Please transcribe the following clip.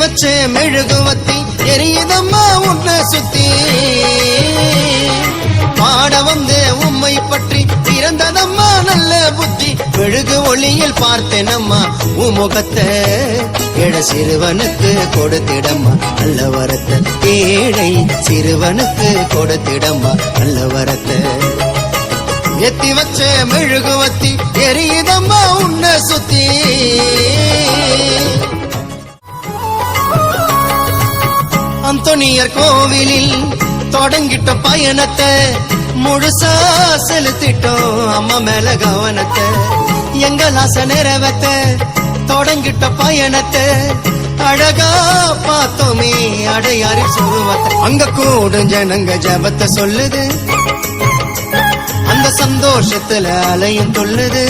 வச்ச மெழுகுவத்தி எரியுதம்மா உன்னை சுத்தி பாட வந்தே உம்மை பற்றி பிறந்ததம்மா நல்ல புத்தி மெழுகு ஒளியில் பார்த்தேனம்மா உமுகத்தை ஏழை சிறுவனுக்கு கொடுத்திடம்மா நல்ல வரத்தை ஏழை சிறுவனுக்கு கொடுத்திடம்மா நல்ல வரத்தை எத்தி வச்ச மெழுகுவத்தி எரியுதம்மா உன்னை சுத்தி அந்தோனியர் கோவிலில் தொடங்கிட்ட பயணத்தை முழுசா செலுத்திட்டோம் அம்மா மேல கவனத்தை எங்கள் ஆசை நிறைவேத்த தொடங்கிட்ட பயணத்தை அழகா பார்த்தோமே அடையாறு சுருவத்தை அங்க கூடும் ஜனங்க ஜபத்தை சொல்லுது அந்த சந்தோஷத்துல அலையும் கொள்ளுது